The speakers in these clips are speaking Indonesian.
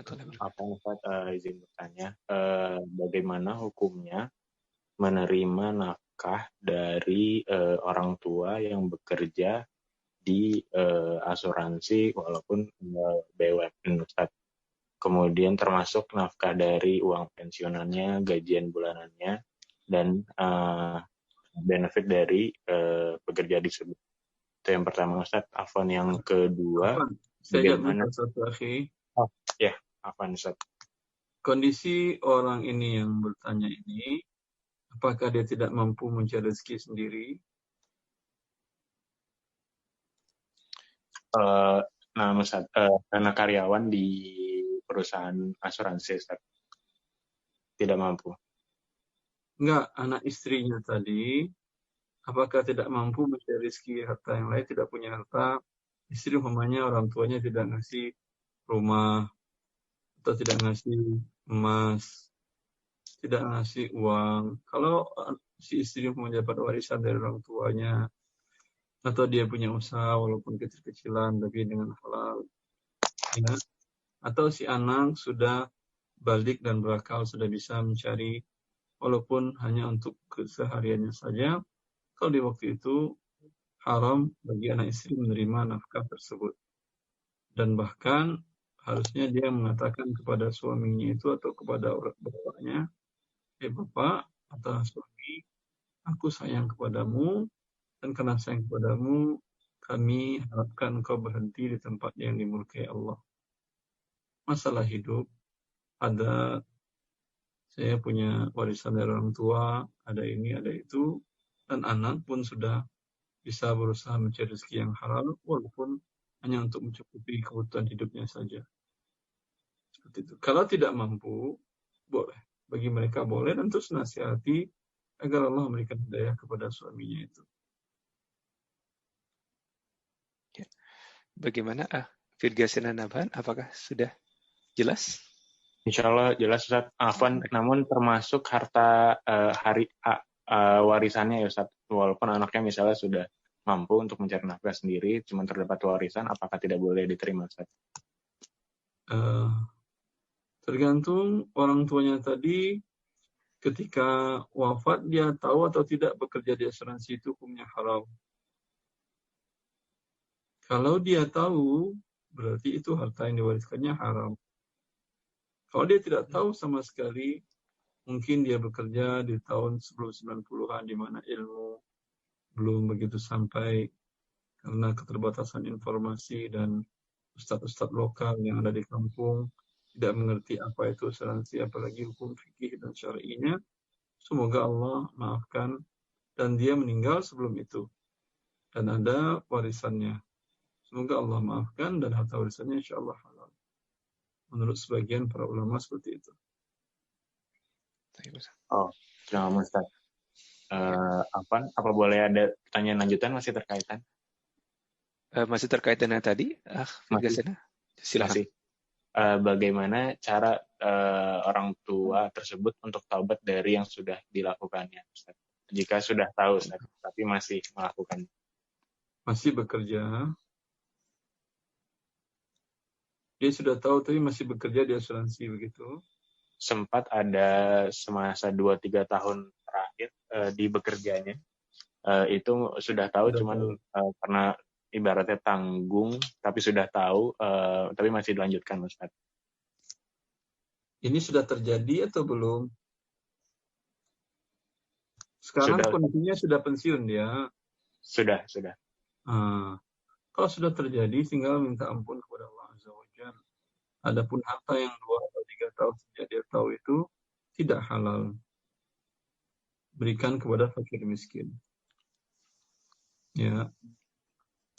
warahmatullahi wabarakatuh. Apa Ustaz, izin bertanya, bagaimana hukumnya menerima nafkah dari orang tua yang bekerja di asuransi walaupun BUMN Ustaz. Kemudian termasuk nafkah dari uang pensiunannya, gajian bulanannya, dan benefit dari pekerja disebut. Itu yang pertama Ustaz. Afwan, yang kedua, Saya bagaimana? satu akhi. Oh, ya, Afwan Ustaz. Kondisi orang ini yang bertanya ini, apakah dia tidak mampu mencari rezeki sendiri? Nah, Ustaz, karena karyawan di perusahaan asuransi, Ustaz, tidak mampu. Enggak, anak istrinya tadi, apakah tidak mampu mencari rezeki harta yang lain, tidak punya harta? Istri umpamanya orang tuanya tidak ngasih rumah, atau tidak ngasih emas, tidak ngasih uang. Kalau si istri mendapat warisan dari orang tuanya, atau dia punya usaha walaupun kecil-kecilan tapi dengan halal, ya. Atau si anak sudah balik dan berakal, sudah bisa mencari walaupun hanya untuk kesehariannya saja, kalau di waktu itu haram bagi anak istri menerima nafkah tersebut. Dan bahkan harusnya dia mengatakan kepada suaminya itu atau kepada bapaknya, bapak atau suami, aku sayang kepadamu, dan karena sayang kepadamu, kami harapkan engkau berhenti di tempat yang dimurkai Allah. Masalah hidup, ada saya punya warisan dari orang tua, ada ini, ada itu, dan anak pun sudah bisa berusaha mencari rezeki yang halal, walaupun hanya untuk mencukupi kebutuhan hidupnya saja. Seperti itu. Kalau tidak mampu, boleh. Bagi mereka boleh, dan terus nasihati agar Allah memberikan hidayah kepada suaminya itu. Bagaimana Firgasin dan Abhan? Apakah sudah jelas? Insya Allah jelas Ustaz. Afwan, namun termasuk harta warisannya ya Ustaz. Walaupun anaknya misalnya sudah mampu untuk mencari nafkah sendiri, cuma terdapat warisan, apakah tidak boleh diterima Ustaz? Tergantung orang tuanya tadi, ketika wafat dia tahu atau tidak bekerja di asuransi itu hukumnya haram. Kalau dia tahu, berarti itu harta yang diwariskannya haram. Kalau dia tidak tahu sama sekali, mungkin dia bekerja di tahun sebelum 90-an di mana ilmu belum begitu sampai karena keterbatasan informasi dan ustadz-ustadz lokal yang ada di kampung tidak mengerti apa itu asuransi, apalagi hukum fikih dan syar'inya. Semoga Allah maafkan, dan dia meninggal sebelum itu dan ada warisannya. Semoga Allah maafkan dan harta warisannya insya Allah halal. Menurut sebagian para ulama seperti itu. Oh, terima kasih Ustaz. Apa boleh ada pertanyaan lanjutan masih terkaitan? Masih terkait dengan tadi, Firgasin? Silakan. Bagaimana cara orang tua tersebut untuk taubat dari yang sudah dilakukannya, Ustaz? Jika sudah tahu, Ustaz, tapi masih melakukan. Masih bekerja. Dia sudah tahu tapi masih bekerja di asuransi begitu. Sempat ada semasa 2-3 tahun terakhir di bekerjanya. Itu sudah tahu, cuman karena ibaratnya tanggung, tapi sudah tahu, tapi masih dilanjutkan, Ustaz. Ini sudah terjadi atau belum? Sekarang sudah, kondisinya sudah pensiun dia. Sudah. Kalau sudah terjadi, tinggal minta ampun kepada Allah Azza wa Jalla. Adapun harta yang 2 atau 3 tahun sejak dia tahu itu tidak halal. Berikan kepada fakir miskin. Ya.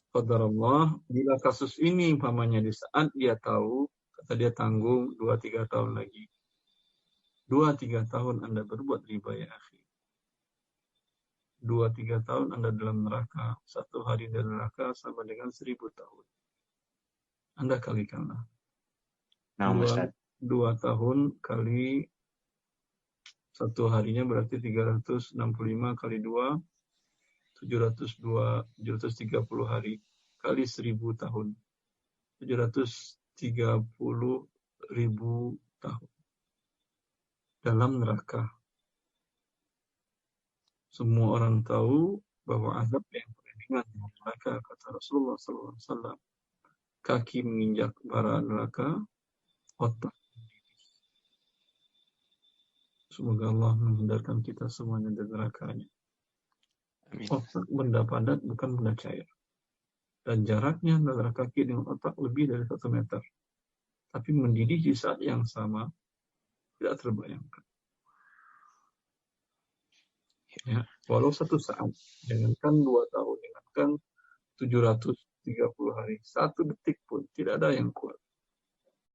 Qadarullah, bila kasus ini umpamanya di saat dia tahu, kata dia tanggung 2-3 tahun lagi. 2-3 tahun Anda berbuat riba ya akhi. 2-3 tahun Anda dalam neraka. 1 hari dalam neraka sama dengan 1000 tahun. Anda kalikanlah. 2 tahun kali 1 harinya berarti 365 kali 2, 730 hari kali 1000 tahun. 730 tahun dalam neraka. Semua orang tahu bahwa azab yang paling ringan di neraka, kata Rasulullah SAW. Kaki menginjak bara neraka, otak. Semoga Allah menghindarkan kita semuanya dari nerakanya. Amin. Otak benda padat, bukan benda cair. Dan jaraknya antara kaki dengan otak lebih dari 1 meter. Tapi mendidih di saat yang sama tidak terbayangkan. Ya, walau 1 saat, jangankan 2 tahun, jangankan 730 hari, 1 detik pun tidak ada yang kuat.